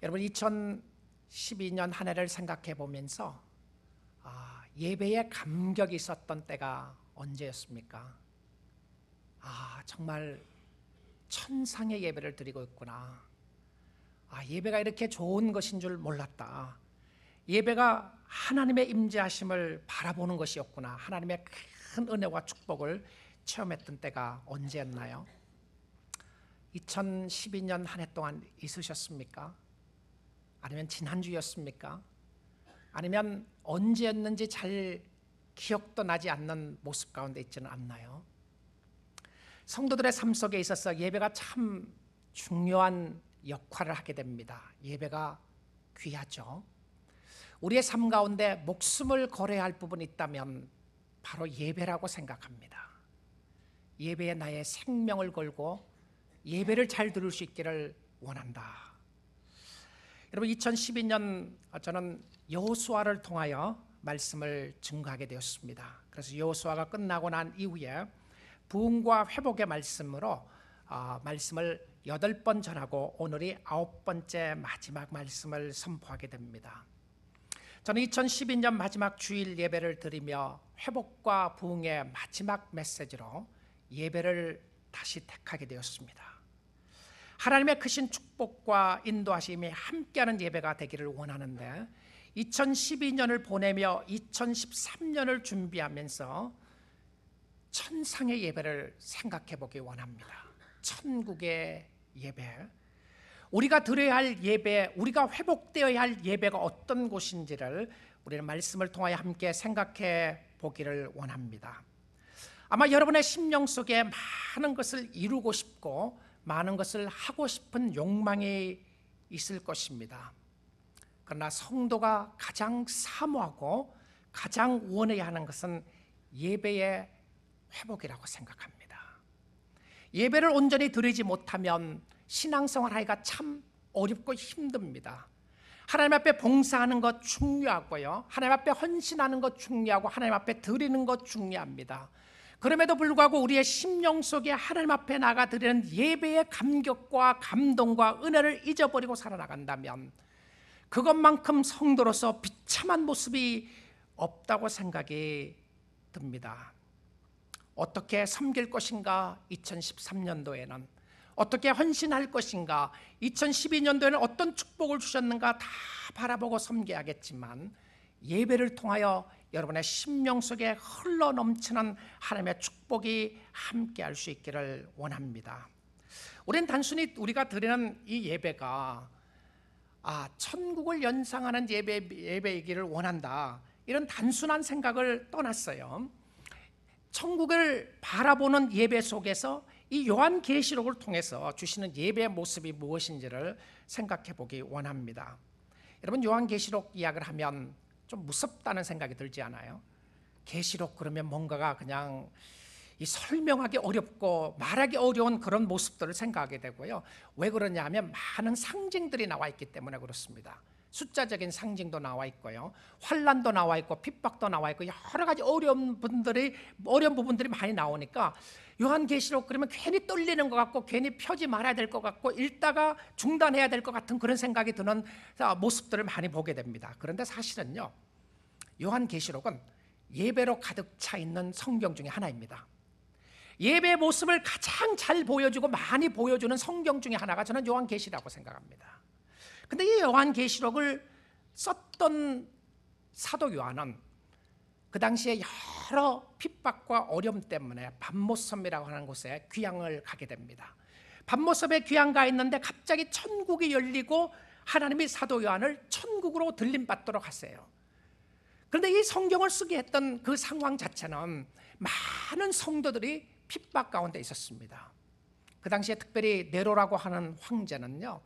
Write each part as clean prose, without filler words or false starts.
여러분 2012년 한 해를 생각해 보면서 예배에 감격이 있었던 때가 언제였습니까? 정말 천상의 예배를 드리고 있구나. 예배가 이렇게 좋은 것인 줄 몰랐다. 예배가 하나님의 임재하심을 바라보는 것이었구나. 하나님의 큰 은혜와 축복을 체험했던 때가 언제였나요? 2012년 한 해 동안 있으셨습니까? 아니면 지난주였습니까? 아니면 언제였는지 잘 기억도 나지 않는 모습 가운데 있지는 않나요? 성도들의 삶 속에 있어서 예배가 참 중요한 역할을 하게 됩니다. 예배가 귀하죠. 우리의 삶 가운데 목숨을 걸어야 할 부분이 있다면 바로 예배라고 생각합니다. 예배에 나의 생명을 걸고 예배를 잘 들을 수 있기를 원한다. 여러분 2012년 저는 여호수아를 통하여 말씀을 증거하게 되었습니다. 그래서 여호수아가 끝나고 난 이후에 부흥과 회복의 말씀으로 말씀을 8번 전하고 오늘이 9번째 마지막 말씀을 선포하게 됩니다. 저는 2012년 마지막 주일 예배를 드리며 회복과 부흥의 마지막 메시지로 예배를 다시 택하게 되었습니다. 하나님의 크신 축복과 인도하심이 함께하는 예배가 되기를 원하는데 2012년을 보내며 2013년을 준비하면서 천상의 예배를 생각해 보기 원합니다. 천국의 예배, 우리가 드려야 할 예배, 우리가 회복되어야 할 예배가 어떤 곳인지를 우리는 말씀을 통하여 함께 생각해 보기를 원합니다. 아마 여러분의 심령 속에 많은 것을 이루고 싶고 많은 것을 하고 싶은 욕망이 있을 것입니다. 그러나 성도가 가장 사모하고 가장 원해야 하는 것은 예배의 회복이라고 생각합니다. 예배를 온전히 드리지 못하면 신앙생활 하기가 참 어렵고 힘듭니다. 하나님 앞에 봉사하는 것 중요하고요, 하나님 앞에 헌신하는 것 중요하고 하나님 앞에 드리는 것 중요합니다. 그럼에도 불구하고 우리의 심령 속에 하나님 앞에 나가 드리는 예배의 감격과 감동과 은혜를 잊어버리고 살아나간다면 그것만큼 성도로서 비참한 모습이 없다고 생각이 듭니다. 어떻게 섬길 것인가? 2013년도에는 어떻게 헌신할 것인가? 2012년도에는 어떤 축복을 주셨는가? 다 바라보고 섬겨야겠지만 예배를 통하여 여러분의 심령 속에 흘러넘치는 하나님의 축복이 함께할 수 있기를 원합니다. 우리는 단순히 우리가 드리는 이 예배가 천국을 연상하는 예배이기를 원한다, 이런 단순한 생각을 떠났어요. 천국을 바라보는 예배 속에서 이 요한계시록을 통해서 주시는 예배의 모습이 무엇인지를 생각해 보기 원합니다. 여러분 요한계시록 이야기를 하면 좀 무섭다는 생각이 들지 않아요? 계시록 그러면 뭔가가 그냥 이 설명하기 어렵고 말하기 어려운 그런 모습들을 생각하게 되고요. 왜 그러냐 하면 많은 상징들이 나와 있기 때문에 그렇습니다. 숫자적인 상징도 나와 있고요, 환난도 나와 있고 핍박도 나와 있고 여러 가지 어려운 부분들이 많이 나오니까 요한계시록 그러면 괜히 떨리는 것 같고 괜히 펴지 말아야 될 것 같고 읽다가 중단해야 될 것 같은 그런 생각이 드는 모습들을 많이 보게 됩니다. 그런데 사실은요, 요한계시록은 예배로 가득 차 있는 성경 중에 하나입니다. 예배의 모습을 가장 잘 보여주고 많이 보여주는 성경 중에 하나가 저는 요한계시라고 생각합니다. 근데 이 요한계시록을 썼던 사도 요한은 그 당시에 여러 핍박과 어려움 때문에 밤모섬이라고 하는 곳에 귀향을 가게 됩니다. 밤모섬에 귀향 가 있는데 갑자기 천국이 열리고 하나님이 사도 요한을 천국으로 들림받도록 하세요. 그런데 이 성경을 쓰게 했던 그 상황 자체는 많은 성도들이 핍박 가운데 있었습니다. 그 당시에 특별히 네로라고 하는 황제는요,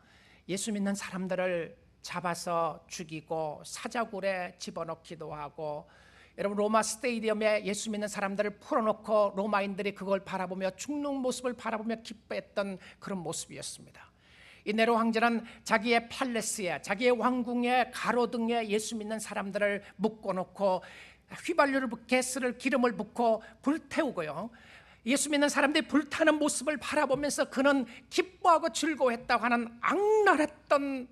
예수 믿는 사람들을 잡아서 죽이고 사자굴에 집어넣기도 하고, 여러분 로마 스테디움에 예수 믿는 사람들을 풀어놓고 로마인들이 그걸 바라보며 죽는 모습을 바라보며 기뻐했던 그런 모습이었습니다. 이 네로 황제는 자기의 팔레스에, 자기의 왕궁의 가로등에 예수 믿는 사람들을 묶어놓고 휘발유를 가스를 기름을 붓고 불태우고요, 예수 믿는 사람들이 불타는 모습을 바라보면서 그는 기뻐하고 즐거워했다고 하는 악랄했던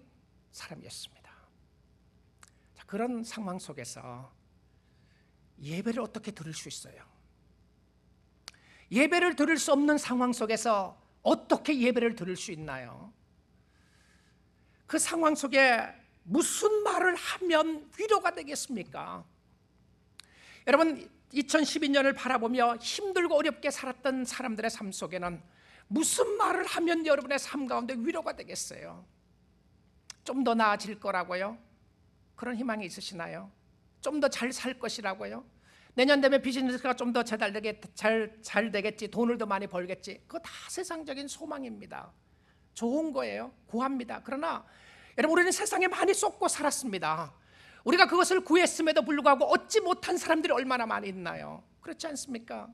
사람이었습니다. 자, 그런 상황 속에서 예배를 어떻게 드릴 수 있어요? 예배를 드릴 수 없는 상황 속에서 어떻게 예배를 드릴 수 있나요? 그 상황 속에 무슨 말을 하면 위로가 되겠습니까? 여러분, 2012년을 바라보며 힘들고 어렵게 살았던 사람들의 삶 속에는 무슨 말을 하면 여러분의 삶 가운데 위로가 되겠어요? 좀 더 나아질 거라고요? 그런 희망이 있으시나요? 좀 더 잘 살 것이라고요? 내년 되면 비즈니스가 좀 더 잘 되겠지, 돈을 더 많이 벌겠지. 그거 다 세상적인 소망입니다. 좋은 거예요. 구합니다. 그러나 여러분, 우리는 세상에 많이 쏟고 살았습니다. 우리가 그것을 구했음에도 불구하고 얻지 못한 사람들이 얼마나 많이 있나요? 그렇지 않습니까?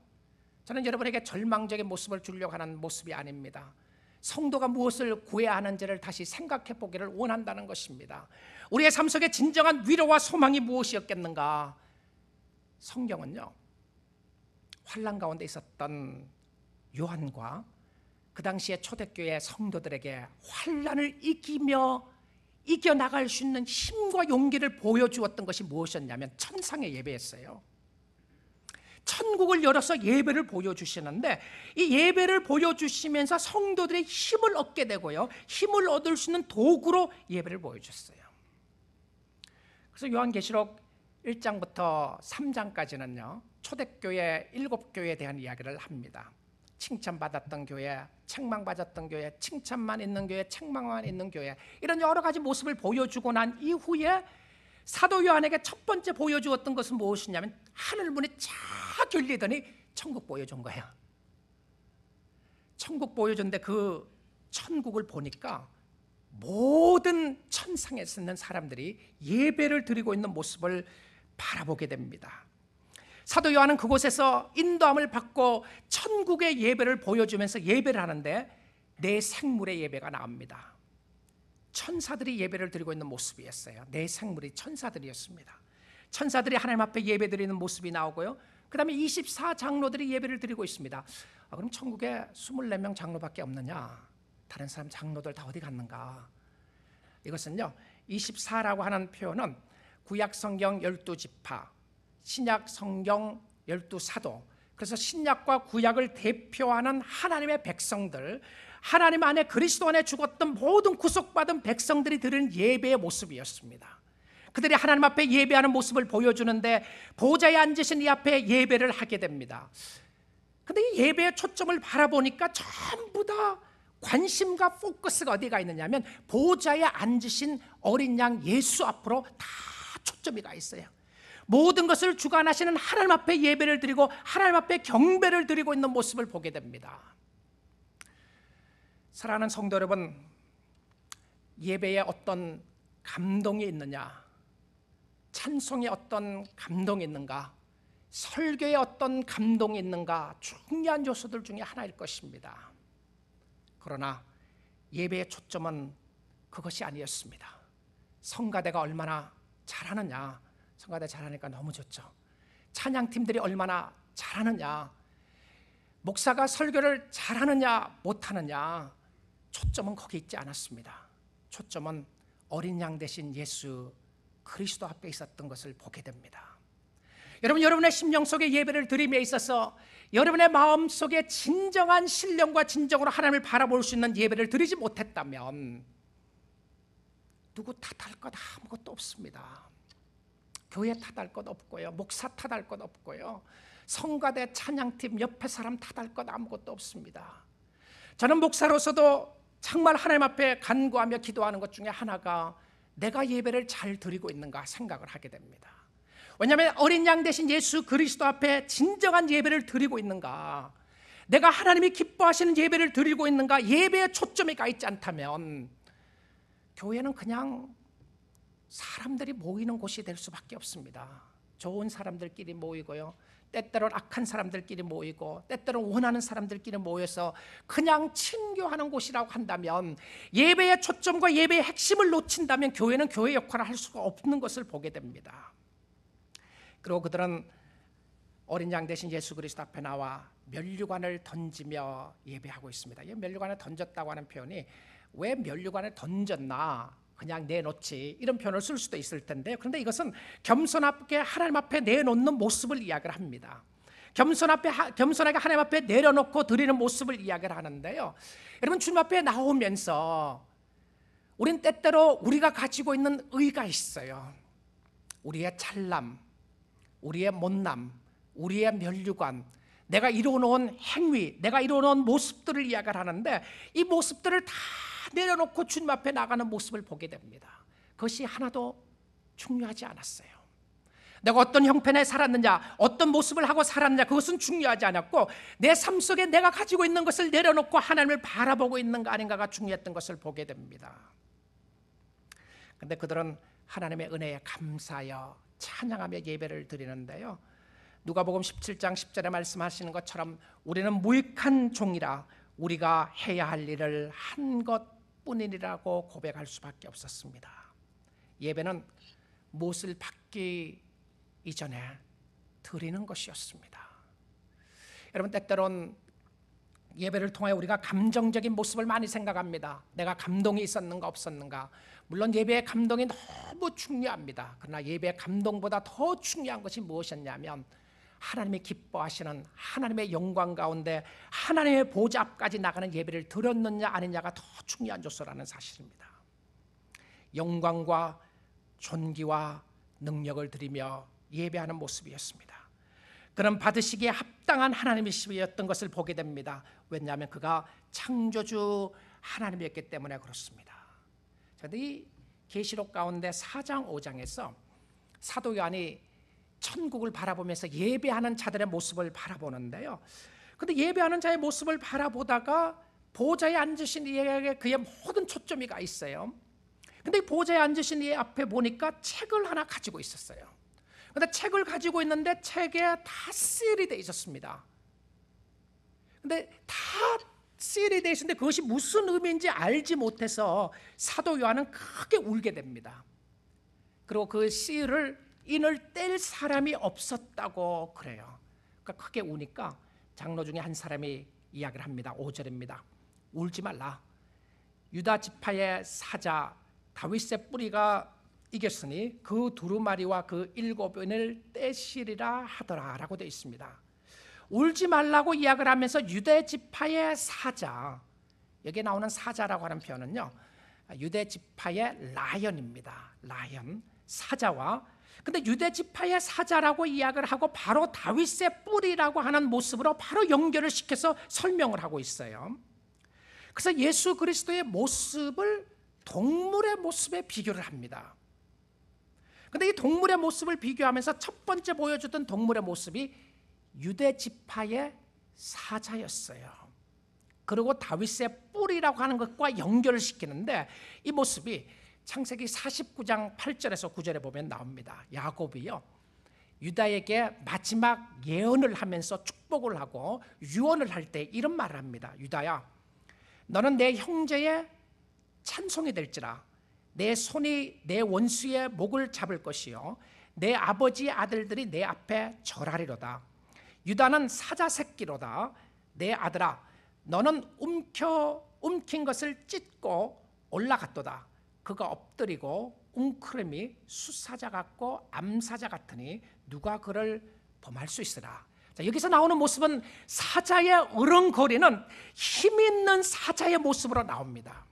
저는 여러분에게 절망적인 모습을 주려고 하는 모습이 아닙니다. 성도가 무엇을 구해야 하는지를 다시 생각해 보기를 원한다는 것입니다. 우리의 삶 속에 진정한 위로와 소망이 무엇이었겠는가? 성경은요, 환난 가운데 있었던 요한과 그 당시에 초대교회 성도들에게 환난을 이겨나갈 수 있는 힘과 용기를 보여주었던 것이 무엇이었냐면 천상의 예배였어요. 천국을 열어서 예배를 보여주시는데, 이 예배를 보여주시면서 성도들의 힘을 얻게 되고요, 힘을 얻을 수 있는 도구로 예배를 보여줬어요. 그래서 요한계시록 1장부터 3장까지는요 초대교회 7교회에 대한 이야기를 합니다. 칭찬받았던 교회, 책망받았던 교회, 칭찬만 있는 교회, 책망만 있는 교회, 이런 여러 가지 모습을 보여주고 난 이후에 사도 요한에게 첫 번째 보여주었던 것은 무엇이냐면 하늘문이 쫙 열리더니 천국 보여준 거예요. 천국 보여줬는데 그 천국을 보니까 모든 천상에 있는 사람들이 예배를 드리고 있는 모습을 바라보게 됩니다. 사도 요한은 그곳에서 인도함을 받고 천국의 예배를 보여주면서 예배를 하는데 내 생물의 예배가 나옵니다. 천사들이 예배를 드리고 있는 모습이었어요. 내 생물이 천사들이었습니다. 천사들이 하나님 앞에 예배 드리는 모습이 나오고요, 그 다음에 24장로들이 예배를 드리고 있습니다. 그럼 천국에 24명 장로밖에 없느냐? 다른 사람 장로들 다 어디 갔는가? 이것은요, 24라고 하는 표현은 구약 성경 12지파, 신약 성경 12사도, 그래서 신약과 구약을 대표하는 하나님의 백성들, 하나님 안에 그리스도 안에 죽었던 모든 구속받은 백성들이 드리는 예배의 모습이었습니다. 그들이 하나님 앞에 예배하는 모습을 보여주는데 보좌에 앉으신 이 앞에 예배를 하게 됩니다. 그런데 이 예배의 초점을 바라보니까 전부 다 관심과 포커스가 어디가 있느냐면 보좌에 앉으신 어린 양 예수 앞으로 다 초점이 가 있어요. 모든 것을 주관하시는 하나님 앞에 예배를 드리고 하나님 앞에 경배를 드리고 있는 모습을 보게 됩니다. 사랑하는 성도 여러분, 예배에 어떤 감동이 있느냐, 찬송에 어떤 감동이 있는가, 설교에 어떤 감동이 있는가, 중요한 요소들 중에 하나일 것입니다. 그러나 예배의 초점은 그것이 아니었습니다. 성가대가 얼마나 잘하느냐, 성가대 잘하니까 너무 좋죠. 찬양팀들이 얼마나 잘하느냐, 목사가 설교를 잘하느냐 못하느냐, 초점은 거기 있지 않았습니다. 초점은 어린 양 대신 예수 그리스도 앞에 있었던 것을 보게 됩니다. 여러분, 여러분의 심령 속에 예배를 드림에 있어서 여러분의 마음 속에 진정한 신령과 진정으로 하나님을 바라볼 수 있는 예배를 드리지 못했다면 누구 탓할 것 아무것도 없습니다. 교회 탓할 것 없고요, 목사 탓할 것 없고요, 성가대 찬양팀 옆에 사람 탓할 것 아무것도 없습니다. 저는 목사로서도 정말 하나님 앞에 간구하며 기도하는 것 중에 하나가 내가 예배를 잘 드리고 있는가 생각을 하게 됩니다. 왜냐하면 어린 양 대신 예수 그리스도 앞에 진정한 예배를 드리고 있는가, 내가 하나님이 기뻐하시는 예배를 드리고 있는가, 예배에 초점이 가 있지 않다면 교회는 그냥 사람들이 모이는 곳이 될 수밖에 없습니다. 좋은 사람들끼리 모이고요, 때때로는 악한 사람들끼리 모이고, 때때로는 원하는 사람들끼리 모여서 그냥 친교하는 곳이라고 한다면, 예배의 초점과 예배의 핵심을 놓친다면 교회는 교회 역할을 할 수가 없는 것을 보게 됩니다. 그리고 그들은 어린 양 대신 예수 그리스도 앞에 나와 면류관을 던지며 예배하고 있습니다. 이 면류관을 던졌다고 하는 표현이 왜 면류관을 던졌나, 그냥 내놓지, 이런 표현을 쓸 수도 있을 텐데, 그런데 이것은 겸손하게 하나님 앞에 내놓는 모습을 이야기를 합니다. 겸손하게 하나님 앞에 내려놓고 드리는 모습을 이야기를 하는데요, 여러분, 주님 앞에 나오면서 우린 때때로 우리가 가지고 있는 의가 있어요. 우리의 잘남, 우리의 못남, 우리의 면류관, 내가 이루어놓은 행위, 내가 이루어놓은 모습들을 이야기를 하는데, 이 모습들을 다 내려놓고 주님 앞에 나가는 모습을 보게 됩니다. 그것이 하나도 중요하지 않았어요. 내가 어떤 형편에 살았느냐, 어떤 모습을 하고 살았느냐, 그것은 중요하지 않았고, 내 삶 속에 내가 가지고 있는 것을 내려놓고 하나님을 바라보고 있는가 아닌가가 중요했던 것을 보게 됩니다. 그런데 그들은 하나님의 은혜에 감사하여 찬양하며 예배를 드리는데요, 누가복음 17장 10절에 말씀하시는 것처럼 우리는 무익한 종이라 우리가 해야 할 일을 한 것뿐이라고 고백할 수밖에 없었습니다. 예배는 무엇을 받기 이전에 드리는 것이었습니다. 여러분, 때때론 예배를 통해 우리가 감정적인 모습을 많이 생각합니다. 내가 감동이 있었는가 없었는가. 물론 예배의 감동이 너무 중요합니다. 그러나 예배의 감동보다 더 중요한 것이 무엇이었냐면, 하나님이 기뻐하시는 하나님의 영광 가운데 하나님의 보좌 앞까지 나가는 예배를 드렸느냐 아니냐가 더 중요한 요소라는 사실입니다. 영광과 존귀와 능력을 드리며 예배하는 모습이었습니다. 그는 받으시기에 합당한 하나님이셨던 것을 보게 됩니다. 왜냐하면 그가 창조주 하나님이었기 때문에 그렇습니다. 그런데 이 계시록 가운데 4장 5장에서 사도 요한이 천국을 바라보면서 예배하는 자들의 모습을 바라보는데요, 그런데 예배하는 자의 모습을 바라보다가 보좌에 앉으신 이에게 그의 모든 초점이 가 있어요. 그런데 보좌에 앉으신 이 앞에 보니까 책을 하나 가지고 있었어요. 그런데 책을 가지고 있는데 책에 다 시일이 되어 있었습니다. 그런데 다 시일이 되어 있었는데 그것이 무슨 의미인지 알지 못해서 사도 요한은 크게 울게 됩니다. 그리고 그 시일을 인을 뗄 사람이 없었다고 그래요. 그러니까 크게 우니까 장로 중에 한 사람이 이야기를 합니다. 5절입니다. 울지 말라. 유다 지파의 사자 다윗의 뿌리가 이겼으니 그 두루마리와 그 7인을 떼시리라 하더라 라고 되어 있습니다. 울지 말라고 이야기를 하면서 유대 지파의 사자, 여기에 나오는 사자라고 하는 표현은요, 유대 지파의 라연입니다. 라연, 사자와, 근데 유대 지파의 사자라고 이야기를 하고 바로 다윗의 뿌리라고 하는 모습으로 바로 연결을 시켜서 설명을 하고 있어요. 그래서 예수 그리스도의 모습을 동물의 모습에 비교를 합니다. 그런데 이 동물의 모습을 비교하면서 첫 번째 보여주던 동물의 모습이 유대 지파의 사자였어요. 그리고 다윗의 뿌리라고 하는 것과 연결을 시키는데, 이 모습이 창세기 49장 8절에서 9절에 보면 나옵니다. 야곱이요, 유다에게 마지막 예언을 하면서 축복을 하고 유언을 할 때 이런 말을 합니다. 유다야, 너는 내 형제의 찬송이 될지라. 내 손이 내 원수의 목을 잡을 것이요 내 아버지의 아들들이 내 앞에 절하리로다. 유다는 사자 새끼로다. 내 아들아, 너는 움킨 것을 찢고 올라갔도다. 그가 엎드리고 웅크림이 수사자 같고 암사자 같으니 누가 그를 범할 수 있으라. 자, 여기서 나오는 모습은 사자의 으렁거리는 힘 있는 사자의 모습으로 나옵니다.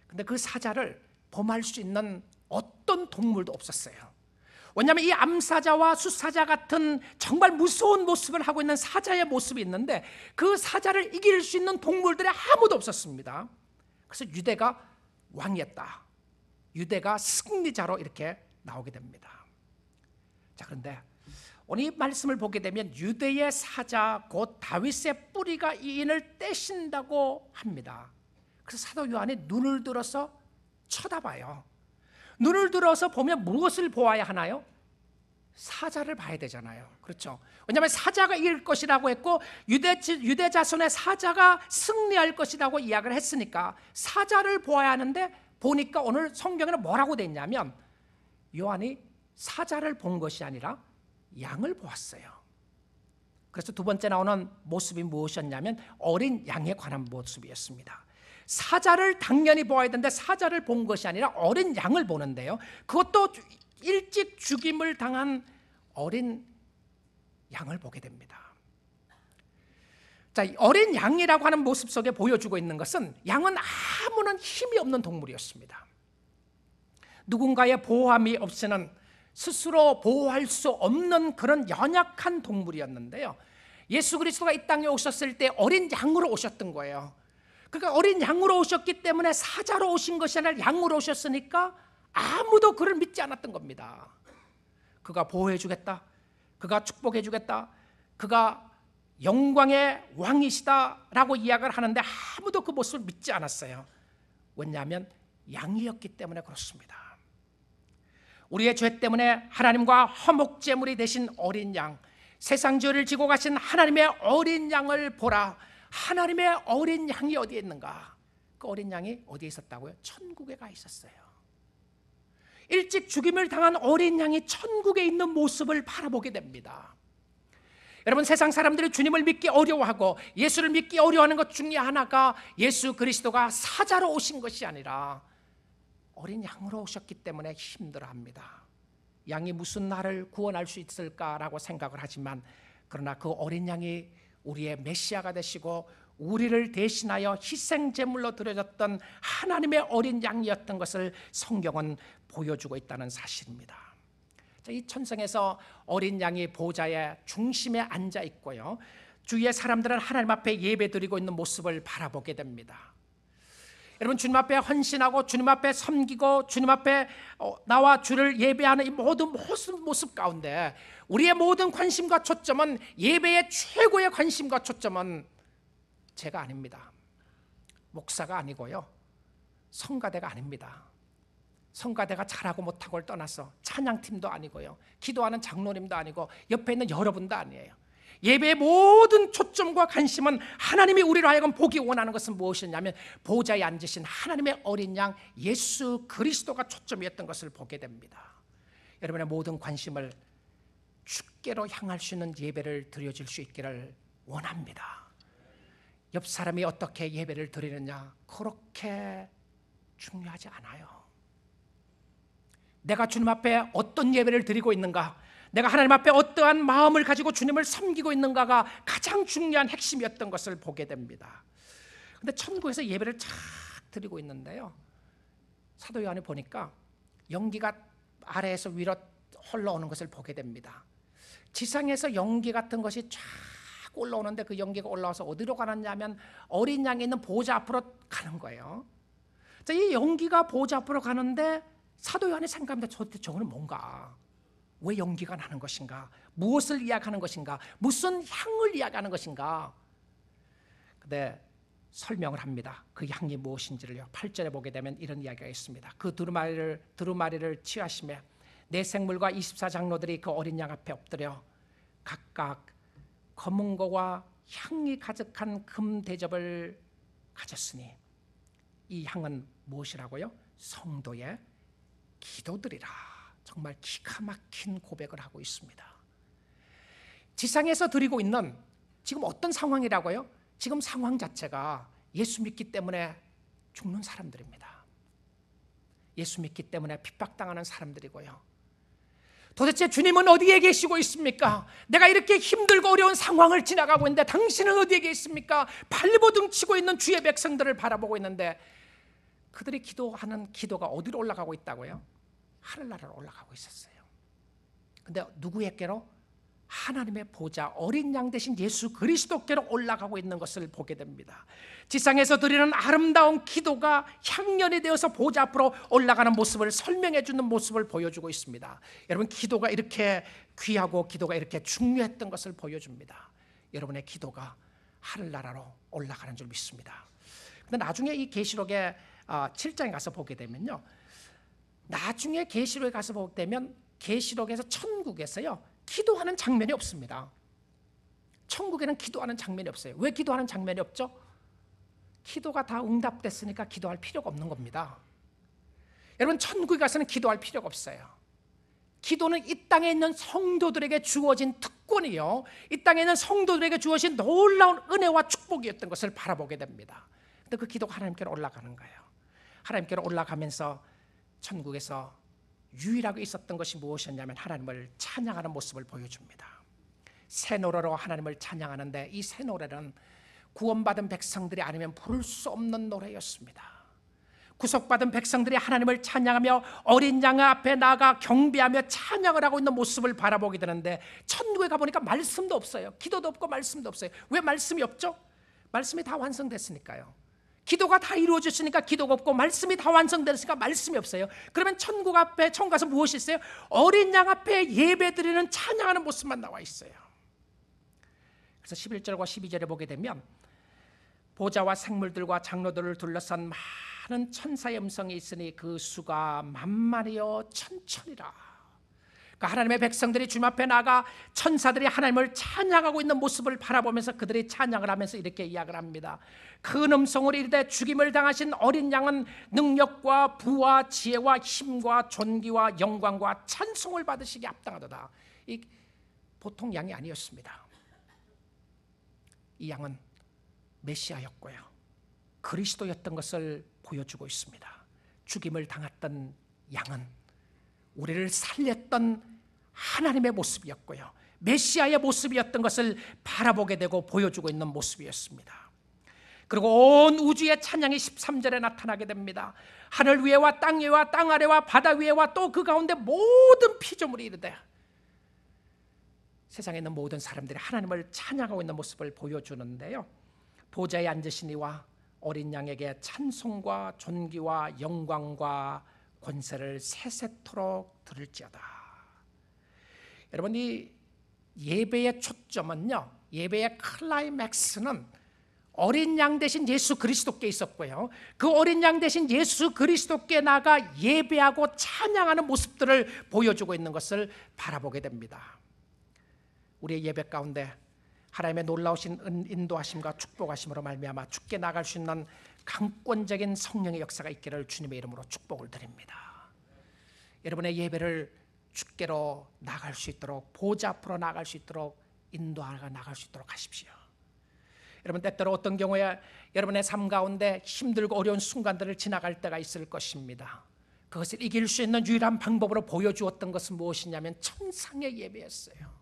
근데 그 사자를 범할 수 있는 어떤 동물도 없었어요. 왜냐하면 이 암사자와 수사자 같은 정말 무서운 모습을 하고 있는 사자의 모습이 있는데, 그 사자를 이길 수 있는 동물들이 아무도 없었습니다. 그래서 유대가 왕이었다, 유대가 승리자로 이렇게 나오게 됩니다. 자, 그런데 오늘 이 말씀을 보게 되면 유대의 사자 곧 다윗의 뿌리가 이 인을 떼신다고 합니다. 그래서 사도 요한이 눈을 들어서 쳐다봐요. 눈을 들어서 보면 무엇을 보아야 하나요? 사자를 봐야 되잖아요. 그렇죠? 왜냐하면 사자가 이길 것이라고 했고 유대 자손의 사자가 승리할 것이라고 이야기를 했으니까 사자를 보아야 하는데, 보니까 오늘 성경에는 뭐라고 돼 있냐면 요한이 사자를 본 것이 아니라 양을 보았어요. 그래서 두 번째 나오는 모습이 무엇이었냐면 어린 양에 관한 모습이었습니다. 사자를 당연히 보아야 되는데 사자를 본 것이 아니라 어린 양을 보는데요, 그것도 일찍 죽임을 당한 어린 양을 보게 됩니다. 자, 어린 양이라고 하는 모습 속에 보여주고 있는 것은 양은 아무런 힘이 없는 동물이었습니다. 누군가의 보호함이 없이는 스스로 보호할 수 없는 그런 연약한 동물이었는데요, 예수 그리스도가 이 땅에 오셨을 때 어린 양으로 오셨던 거예요. 그러니까 어린 양으로 오셨기 때문에 사자로 오신 것이 아니라 양으로 오셨으니까 아무도 그를 믿지 않았던 겁니다. 그가 보호해 주겠다, 그가 축복해 주겠다, 그가 영광의 왕이시다라고 이야기를 하는데 아무도 그 모습을 믿지 않았어요. 왜냐하면 양이었기 때문에 그렇습니다. 우리의 죄 때문에 하나님과 화목제물이 되신 어린 양, 세상 죄를 지고 가신 하나님의 어린 양을 보라. 하나님의 어린 양이 어디에 있는가? 그 어린 양이 어디에 있었다고요? 천국에 가 있었어요. 일찍 죽임을 당한 어린 양이 천국에 있는 모습을 바라보게 됩니다. 여러분, 세상 사람들이 주님을 믿기 어려워하고 예수를 믿기 어려워하는 것 중에 하나가 예수 그리스도가 사자로 오신 것이 아니라 어린 양으로 오셨기 때문에 힘들어합니다. 양이 무슨 나를 구원할 수 있을까라고 생각을 하지만, 그러나 그 어린 양이 우리의 메시아가 되시고 우리를 대신하여 희생제물로 드려졌던 하나님의 어린 양이었던 것을 성경은 보여주고 있다는 사실입니다. 이 천성에서 어린 양이 보좌의 중심에 앉아 있고요, 주위의 사람들은 하나님 앞에 예배드리고 있는 모습을 바라보게 됩니다. 여러분, 주님 앞에 헌신하고 주님 앞에 섬기고 주님 앞에 나와 주를 예배하는 이 모든 모습 가운데 우리의 모든 관심과 초점은, 예배의 최고의 관심과 초점은 제가 아닙니다. 목사가 아니고요, 성가대가 아닙니다. 성가대가 잘하고 못하고를 떠나서 찬양팀도 아니고요, 기도하는 장로님도 아니고 옆에 있는 여러분도 아니에요. 예배의 모든 초점과 관심은 하나님이 우리로 하여금 보기 원하는 것은 무엇이냐면 보좌에 앉으신 하나님의 어린 양 예수 그리스도가 초점이었던 것을 보게 됩니다. 여러분의 모든 관심을 주께로 향할 수 있는 예배를 드려질 수 있기를 원합니다. 옆 사람이 어떻게 예배를 드리느냐, 그렇게 중요하지 않아요. 내가 주님 앞에 어떤 예배를 드리고 있는가, 내가 하나님 앞에 어떠한 마음을 가지고 주님을 섬기고 있는가가 가장 중요한 핵심이었던 것을 보게 됩니다. 그런데 천국에서 예배를 쫙 드리고 있는데요, 사도 요한이 보니까 연기가 아래에서 위로 흘러오는 것을 보게 됩니다. 지상에서 연기 같은 것이 쫙 올라오는데 그 연기가 올라와서 어디로 가느냐면 어린 양이 있는 보좌 앞으로 가는 거예요. 자, 이 연기가 보좌 앞으로 가는데 사도 요한이 생각합니다. 저거는 뭔가, 왜 연기가 나는 것인가, 무엇을 이야기하는 것인가, 무슨 향을 이야기하는 것인가. 근데 설명을 합니다. 그 향이 무엇인지를요. 8절에 보게 되면 이런 이야기가 있습니다. 그 두루마리를 취하시며 내 생물과 24장로들이 그 어린 양 앞에 엎드려 각각 검은 거와 향이 가득한 금 대접을 가졌으니, 이 향은 무엇이라고요? 성도의 기도들이라. 정말 기가 막힌 고백을 하고 있습니다. 지상에서 드리고 있는 지금 어떤 상황이라고요? 지금 상황 자체가 예수 믿기 때문에 죽는 사람들입니다. 예수 믿기 때문에 핍박당하는 사람들이고요. 도대체 주님은 어디에 계시고 있습니까? 내가 이렇게 힘들고 어려운 상황을 지나가고 있는데 당신은 어디에 계십니까? 발버둥 치고 있는 주의 백성들을 바라보고 있는데 그들이 기도하는 기도가 어디로 올라가고 있다고요? 하늘나라로 올라가고 있었어요. 근데 누구에게로? 하나님의 보좌 어린 양 대신 예수 그리스도께로 올라가고 있는 것을 보게 됩니다. 지상에서 드리는 아름다운 기도가 향연이 되어서 보좌 앞으로 올라가는 모습을 설명해 주는 모습을 보여주고 있습니다. 여러분, 기도가 이렇게 귀하고 기도가 이렇게 중요했던 것을 보여줍니다. 여러분의 기도가 하늘나라로 올라가는 줄 믿습니다. 근데 나중에 이 계시록의 7장에 가서 보게 되면요, 나중에 계시록에 가서 보게 되면 계시록에서 천국에서요 기도하는 장면이 없습니다. 천국에는 기도하는 장면이 없어요. 왜 기도하는 장면이 없죠? 기도가 다 응답됐으니까 기도할 필요가 없는 겁니다. 여러분, 천국에 가서는 기도할 필요가 없어요. 기도는 이 땅에 있는 성도들에게 주어진 특권이요, 이 땅에 있는 성도들에게 주어진 놀라운 은혜와 축복이었던 것을 바라보게 됩니다. 근데 그 기도가 하나님께로 올라가는 거예요. 하나님께로 올라가면서 천국에서 유일하게 있었던 것이 무엇이었냐면 하나님을 찬양하는 모습을 보여줍니다. 새 노래로 하나님을 찬양하는데 이 새 노래는 구원받은 백성들이 아니면 부를 수 없는 노래였습니다. 구속받은 백성들이 하나님을 찬양하며 어린 양 앞에 나아가 경배하며 찬양을 하고 있는 모습을 바라보게 되는데, 천국에 가보니까 말씀도 없어요. 기도도 없고 말씀도 없어요. 왜 말씀이 없죠? 말씀이 다 완성됐으니까요. 기도가 다 이루어졌으니까 기도가 없고, 말씀이 다 완성됐으니까 말씀이 없어요. 그러면 천국 앞에, 천국 가서 무엇이 있어요? 어린 양 앞에 예배드리는 찬양하는 모습만 나와 있어요. 그래서 11절과 12절에 보게 되면 보좌와 생물들과 장로들을 둘러싼 많은 천사의 음성이 있으니 그 수가 만만이요 천천이라. 그러니까 하나님의 백성들이 주님 앞에 나가 천사들이 하나님을 찬양하고 있는 모습을 바라보면서 그들이 찬양을 하면서 이렇게 이야기를 합니다. 큰 음성으로 이르되 죽임을 당하신 어린 양은 능력과 부와 지혜와 힘과 존귀와 영광과 찬송을 받으시기 합당하도다. 이 보통 양이 아니었습니다. 이 양은 메시아였고요, 그리스도였던 것을 보여주고 있습니다. 죽임을 당했던 양은 우리를 살렸던 하나님의 모습이었고요, 메시아의 모습이었던 것을 바라보게 되고 보여주고 있는 모습이었습니다. 그리고 온 우주의 찬양이 13절에 나타나게 됩니다. 하늘 위에와 땅 위에와 땅 아래와 바다 위에와 또 그 가운데 모든 피조물이 이르되, 세상에 있는 모든 사람들이 하나님을 찬양하고 있는 모습을 보여주는데요, 보좌에 앉으신 이와 어린 양에게 찬송과 존귀와 영광과 권세를 세세토록 들을지어다. 여러분, 이 예배의 초점은요, 예배의 클라이맥스는 어린 양 대신 예수 그리스도께 있었고요, 그 어린 양 대신 예수 그리스도께 나가 예배하고 찬양하는 모습들을 보여주고 있는 것을 바라보게 됩니다. 우리의 예배 가운데 하나님의 놀라우신 인도하심과 축복하심으로 말미암아 주께 나갈 수 있는 강권적인 성령의 역사가 있기를 주님의 이름으로 축복을 드립니다. 여러분의 예배를 주께로 나갈 수 있도록, 보좌 앞으로 나갈 수 있도록 인도하여 나갈 수 있도록 하십시오. 여러분, 때때로 어떤 경우에 여러분의 삶 가운데 힘들고 어려운 순간들을 지나갈 때가 있을 것입니다. 그것을 이길 수 있는 유일한 방법으로 보여주었던 것은 무엇이냐면 천상의 예배였어요.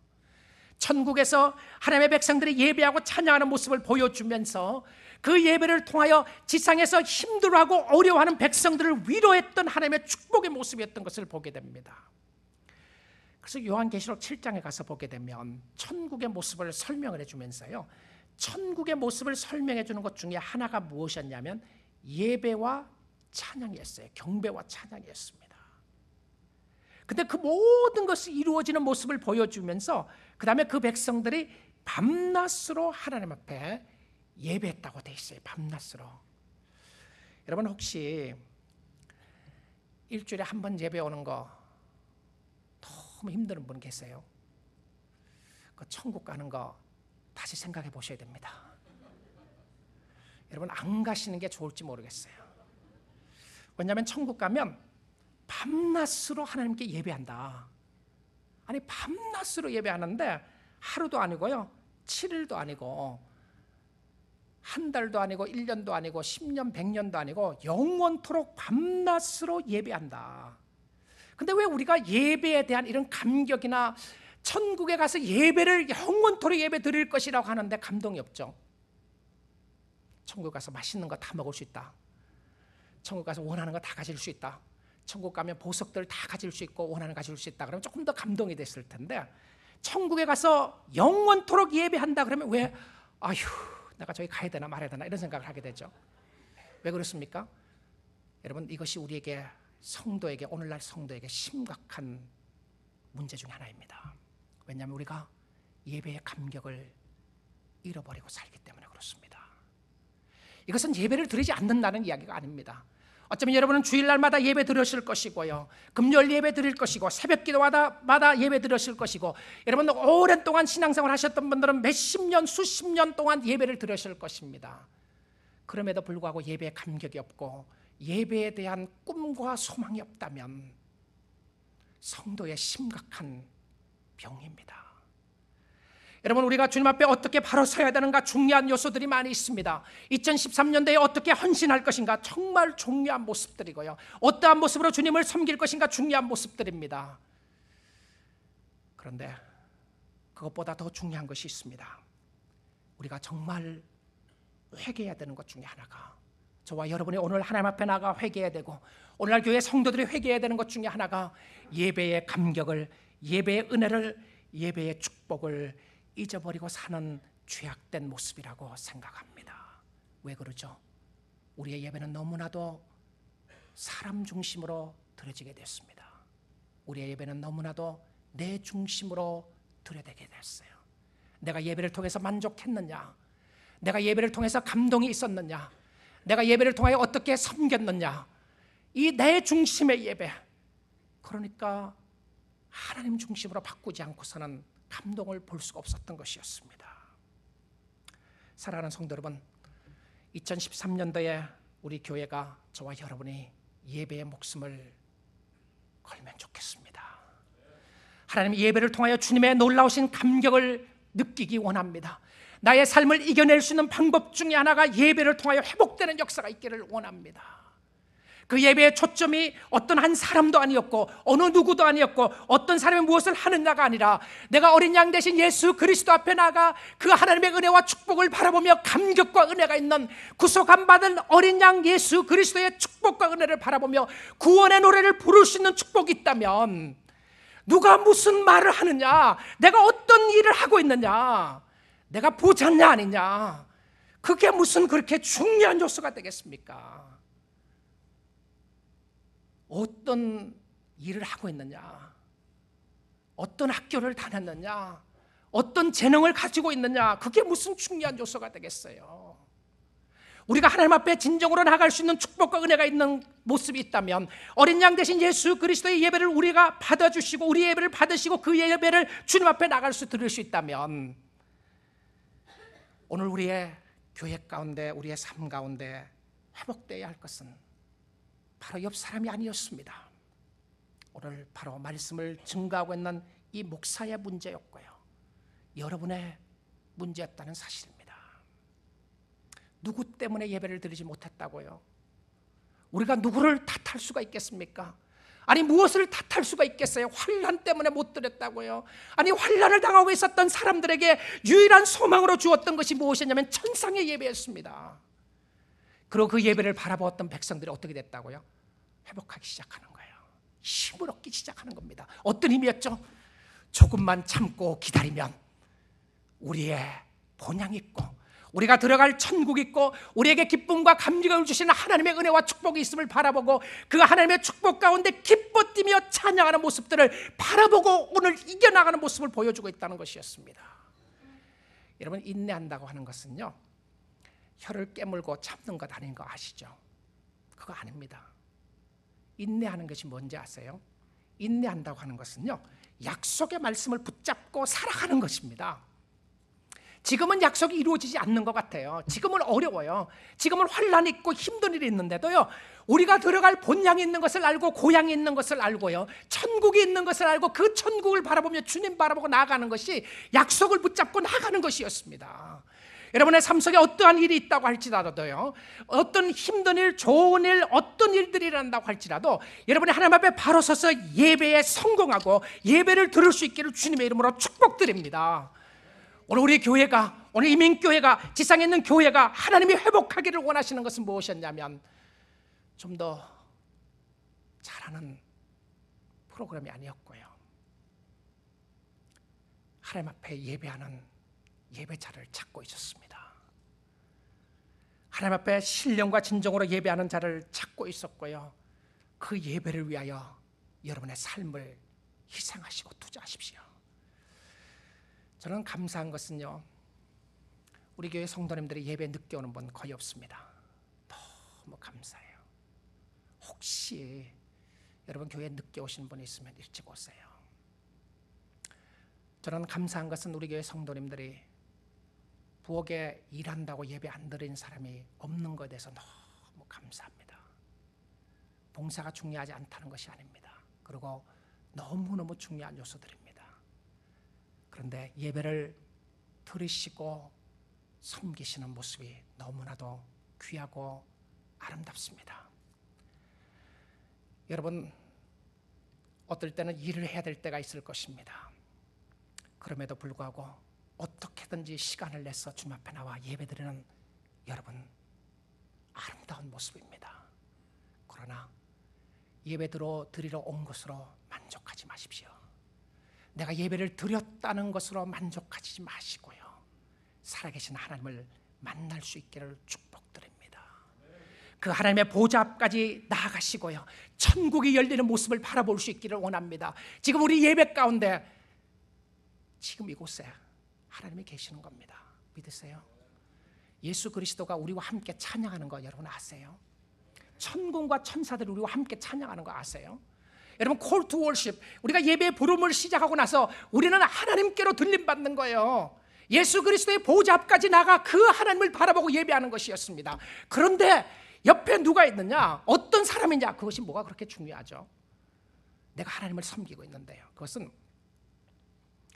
천국에서 하나님의 백성들이 예배하고 찬양하는 모습을 보여주면서 그 예배를 통하여 지상에서 힘들어하고 어려워하는 백성들을 위로했던 하나님의 축복의 모습이었던 것을 보게 됩니다. 그래서 요한계시록 7장에 가서 보게 되면 천국의 모습을 설명을 해주면서요, 천국의 모습을 설명해 주는 것 중에 하나가 무엇이었냐면 예배와 찬양이었어요. 경배와 찬양이었습니다. 근데 그 모든 것이 이루어지는 모습을 보여주면서 그 다음에 그 백성들이 밤낮으로 하나님 앞에 예배했다고 돼 있어요. 밤낮으로. 여러분, 혹시 일주일에 한 번 예배 오는 거 너무 힘든 분 계세요? 그 천국 가는 거 다시 생각해 보셔야 됩니다. 여러분, 안 가시는 게 좋을지 모르겠어요. 왜냐하면 천국 가면 밤낮으로 하나님께 예배한다. 아니, 밤낮으로 예배하는데 하루도 아니고요, 7일도 아니고 한 달도 아니고 1년도 아니고 10년 100년도 아니고 영원토록 밤낮으로 예배한다. 근데 왜 우리가 예배에 대한 이런 감격이나 천국에 가서 예배를 영원토록 예배 드릴 것이라고 하는데 감동이 없죠? 천국 가서 맛있는 거 다 먹을 수 있다. 천국 가서 원하는 거 다 가질 수 있다. 천국 가면 보석들 다 가질 수 있고 원하는 거 가질 수 있다. 그러면 조금 더 감동이 됐을 텐데, 천국에 가서 영원토록 예배한다 그러면 왜 아휴, 내가 저기 가야 되나 말아야 되나 이런 생각을 하게 되죠. 왜 그렇습니까? 여러분, 이것이 우리에게, 성도에게, 오늘날 성도에게 심각한 문제 중에 하나입니다. 왜냐하면 우리가 예배의 감격을 잃어버리고 살기 때문에 그렇습니다. 이것은 예배를 드리지 않는다는 이야기가 아닙니다. 어쩌면 여러분은 주일날마다 예배 드리실 것이고요, 금요일 예배 드릴 것이고, 새벽기도마다 예배 드리실 것이고, 여러분 오랜 동안 신앙생활 하셨던 분들은 몇십 년, 수십 년 동안 예배를 드리실 것입니다. 그럼에도 불구하고 예배에 감격이 없고 예배에 대한 꿈과 소망이 없다면 성도의 심각한 병입니다. 여러분, 우리가 주님 앞에 어떻게 바로 서야 되는가 중요한 요소들이 많이 있습니다. 2013년도에 어떻게 헌신할 것인가 정말 중요한 모습들이고요, 어떠한 모습으로 주님을 섬길 것인가 중요한 모습들입니다. 그런데 그것보다 더 중요한 것이 있습니다. 우리가 정말 회개해야 되는 것 중에 하나가, 저와 여러분이 오늘 하나님 앞에 나가 회개해야 되고 오늘날 교회 성도들이 회개해야 되는 것 중에 하나가 예배의 감격을, 예배의 은혜를, 예배의 축복을 잊어버리고 사는 죄악된 모습이라고 생각합니다. 왜 그러죠? 우리의 예배는 너무나도 사람 중심으로 드려지게 됐습니다. 우리의 예배는 너무나도 내 중심으로 드려지게 됐어요. 내가 예배를 통해서 만족했느냐, 내가 예배를 통해서 감동이 있었느냐, 내가 예배를 통하여 어떻게 섬겼느냐, 이 내 중심의 예배, 그러니까 하나님 중심으로 바꾸지 않고서는 감동을 볼 수가 없었던 것이었습니다. 사랑하는 성도 여러분, 2013년도에 우리 교회가, 저와 여러분이 예배의 목숨을 걸면 좋겠습니다. 하나님 예배를 통하여 주님의 놀라우신 감격을 느끼기 원합니다. 나의 삶을 이겨낼 수 있는 방법 중에 하나가 예배를 통하여 회복되는 역사가 있기를 원합니다. 그 예배의 초점이 어떤 한 사람도 아니었고 어느 누구도 아니었고 어떤 사람이 무엇을 하느냐가 아니라 내가 어린 양 대신 예수 그리스도 앞에 나가 그 하나님의 은혜와 축복을 바라보며 감격과 은혜가 있는 구속함 받은 어린 양 예수 그리스도의 축복과 은혜를 바라보며 구원의 노래를 부를 수 있는 축복이 있다면, 누가 무슨 말을 하느냐, 내가 어떤 일을 하고 있느냐, 내가 부자냐 아니냐, 그게 무슨 그렇게 중요한 요소가 되겠습니까? 어떤 일을 하고 있느냐, 어떤 학교를 다녔느냐, 어떤 재능을 가지고 있느냐, 그게 무슨 중요한 요소가 되겠어요? 우리가 하나님 앞에 진정으로 나갈 수 있는 축복과 은혜가 있는 모습이 있다면, 어린 양 대신 예수 그리스도의 예배를 우리가 받아주시고 우리 예배를 받으시고 그 예배를 주님 앞에 나갈 수 드릴 수 있다면, 오늘 우리의 교회 가운데, 우리의 삶 가운데 회복되어야 할 것은 바로 옆 사람이 아니었습니다. 오늘 바로 말씀을 증거하고 있는 이 목사의 문제였고요, 여러분의 문제였다는 사실입니다. 누구 때문에 예배를 드리지 못했다고요? 우리가 누구를 탓할 수가 있겠습니까? 아니 무엇을 탓할 수가 있겠어요? 환난 때문에 못 드렸다고요? 아니 환난을 당하고 있었던 사람들에게 유일한 소망으로 주었던 것이 무엇이냐면 천상의 예배였습니다. 그리고 그 예배를 바라보았던 백성들이 어떻게 됐다고요? 회복하기 시작하는 거예요. 힘을 얻기 시작하는 겁니다. 어떤 힘이었죠? 조금만 참고 기다리면 우리의 본향이 있고 우리가 들어갈 천국이 있고 우리에게 기쁨과 감격을 주시는 하나님의 은혜와 축복이 있음을 바라보고 그 하나님의 축복 가운데 기뻐 뛰며 찬양하는 모습들을 바라보고 오늘 이겨나가는 모습을 보여주고 있다는 것이었습니다. 여러분, 인내한다고 하는 것은요, 혀를 깨물고 참는 것 아닌 거 아시죠? 그거 아닙니다. 인내하는 것이 뭔지 아세요? 인내한다고 하는 것은요, 약속의 말씀을 붙잡고 살아가는 것입니다. 지금은 약속이 이루어지지 않는 것 같아요. 지금은 어려워요. 지금은 환난이 있고 힘든 일이 있는데도요, 우리가 들어갈 본향이 있는 것을 알고 고향이 있는 것을 알고요, 천국이 있는 것을 알고 그 천국을 바라보며 주님 바라보고 나아가는 것이 약속을 붙잡고 나아가는 것이었습니다. 여러분의 삶 속에 어떠한 일이 있다고 할지라도요, 어떤 힘든 일, 좋은 일, 어떤 일들이 일어난다고 할지라도 여러분이 하나님 앞에 바로 서서 예배에 성공하고 예배를 드릴 수 있기를 주님의 이름으로 축복드립니다. 오늘 우리 교회가, 오늘 이민교회가, 지상에 있는 교회가 하나님이 회복하기를 원하시는 것은 무엇이었냐면, 좀 더 잘하는 프로그램이 아니었고요, 하나님 앞에 예배하는 예배자를 찾고 있었습니다. 하나님 앞에 신령과 진정으로 예배하는 자를 찾고 있었고요, 그 예배를 위하여 여러분의 삶을 희생하시고 투자하십시오. 저는 감사한 것은요, 우리 교회 성도님들이 예배 늦게 오는 분 거의 없습니다. 너무 감사해요. 혹시 여러분 교회 늦게 오시는 분이 있으면 일찍 오세요. 저는 감사한 것은 우리 교회 성도님들이 부엌에 일한다고 예배 안 드린 사람이 없는 것에 대해서 너무 감사합니다. 봉사가 중요하지 않다는 것이 아닙니다. 그리고 너무너무 중요한 요소들입니다. 그런데 예배를 들으시고 섬기시는 모습이 너무나도 귀하고 아름답습니다. 여러분, 어떨 때는 일을 해야 될 때가 있을 것입니다. 그럼에도 불구하고 어떻게든지 시간을 내서 주님 앞에 나와 예배드리는 여러분, 아름다운 모습입니다. 그러나 예배드리러 온 것으로 만족하지 마십시오. 내가 예배를 드렸다는 것으로 만족하지 마시고요, 살아계신 하나님을 만날 수 있기를 축복드립니다. 그 하나님의 보좌 앞까지 나아가시고요, 천국이 열리는 모습을 바라볼 수 있기를 원합니다. 지금 우리 예배 가운데, 지금 이곳에 하나님이 계시는 겁니다. 믿으세요? 예수 그리스도가 우리와 함께 찬양하는 거 여러분 아세요? 천군과 천사들이 우리와 함께 찬양하는 거 아세요? 여러분, 콜 투 월십, 우리가 예배의 부름을 시작하고 나서 우리는 하나님께로 들림받는 거예요. 예수 그리스도의 보좌 앞까지 나가 그 하나님을 바라보고 예배하는 것이었습니다. 그런데 옆에 누가 있느냐, 어떤 사람이냐, 그것이 뭐가 그렇게 중요하죠? 내가 하나님을 섬기고 있는데요, 그것은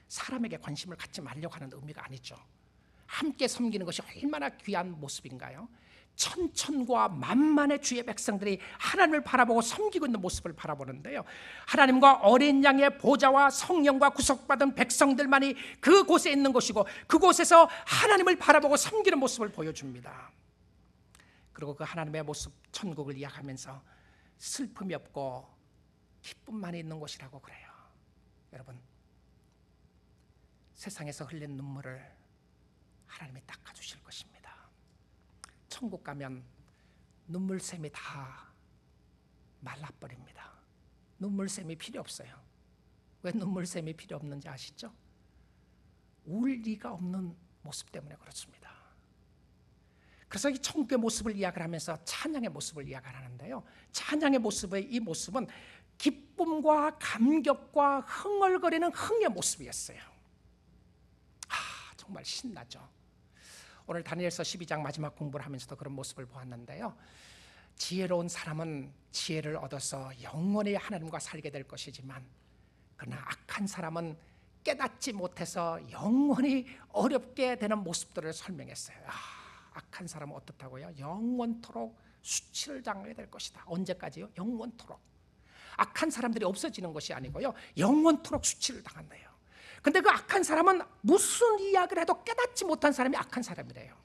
사람에게 관심을 갖지 말려고 하는 의미가 아니죠. 함께 섬기는 것이 얼마나 귀한 모습인가요? 천천과 만만의 주의 백성들이 하나님을 바라보고 섬기고 있는 모습을 바라보는데요, 하나님과 어린 양의 보좌와 성령과 구속받은 백성들만이 그곳에 있는 것이고, 그곳에서 하나님을 바라보고 섬기는 모습을 보여줍니다. 그리고 그 하나님의 모습, 천국을 이야기하면서 슬픔이 없고 기쁨만 있는 곳이라고 그래요. 여러분, 세상에서 흘린 눈물을 하나님이 닦아주실 것입니다. 천국 가면 눈물샘이 다 말라버립니다. 눈물샘이 필요 없어요. 왜 눈물샘이 필요 없는지 아시죠? 울 리가 없는 모습 때문에 그렇습니다. 그래서 이 천국의 모습을 이야기를 하면서 찬양의 모습을 이야기를 하는데요, 찬양의 모습의 이 모습은 기쁨과 감격과 흥얼거리는 흥의 모습이었어요. 정말 신나죠. 오늘 다니엘서 12장 마지막 공부를 하면서도 그런 모습을 보았는데요, 지혜로운 사람은 지혜를 얻어서 영원히 하나님과 살게 될 것이지만, 그러나 악한 사람은 깨닫지 못해서 영원히 어렵게 되는 모습들을 설명했어요. 악한 사람은 어떻다고요? 영원토록 수치를 당하게 될 것이다. 언제까지요? 영원토록. 악한 사람들이 없어지는 것이 아니고요, 영원토록 수치를 당한대요. 근데 그 악한 사람은 무슨 이야기를 해도 깨닫지 못한 사람이 악한 사람이래요.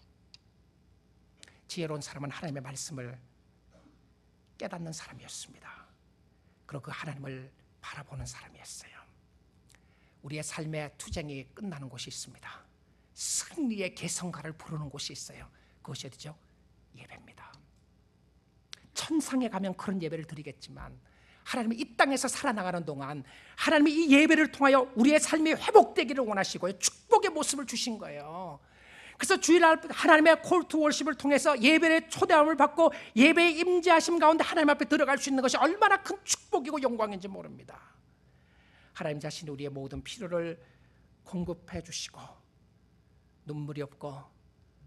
지혜로운 사람은 하나님의 말씀을 깨닫는 사람이었습니다. 그리고 그 하나님을 바라보는 사람이었어요. 우리의 삶의 투쟁이 끝나는 곳이 있습니다. 승리의 계성가를 부르는 곳이 있어요. 그것이 어디죠? 예배입니다. 천상에 가면 그런 예배를 드리겠지만, 하나님이 이 땅에서 살아나가는 동안 하나님이 이 예배를 통하여 우리의 삶이 회복되기를 원하시고요, 축복의 모습을 주신 거예요. 그래서 주일날 하나님의 콜 투 월십을 통해서 예배의 초대함을 받고 예배의 임재하심 가운데 하나님 앞에 들어갈 수 있는 것이 얼마나 큰 축복이고 영광인지 모릅니다. 하나님 자신이 우리의 모든 필요를 공급해 주시고, 눈물이 없고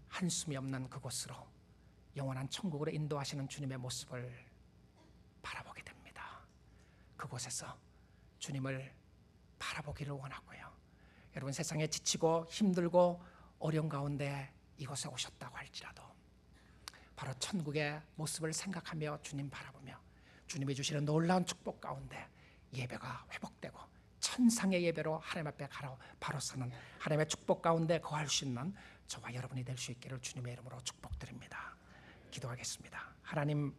한숨이 없는 그곳으로, 영원한 천국으로 인도하시는 주님의 모습을 바라보게 됩니다. 그곳에서 주님을 바라보기를 원하고요, 여러분, 세상에 지치고 힘들고 어려운 가운데 이곳에 오셨다고 할지라도 바로 천국의 모습을 생각하며 주님 바라보며 주님이 주시는 놀라운 축복 가운데 예배가 회복되고 천상의 예배로 하나님 앞에 바로 서는 하나님의 축복 가운데 거할 수 있는 저와 여러분이 될 수 있기를 주님의 이름으로 축복드립니다. 기도하겠습니다. 하나님,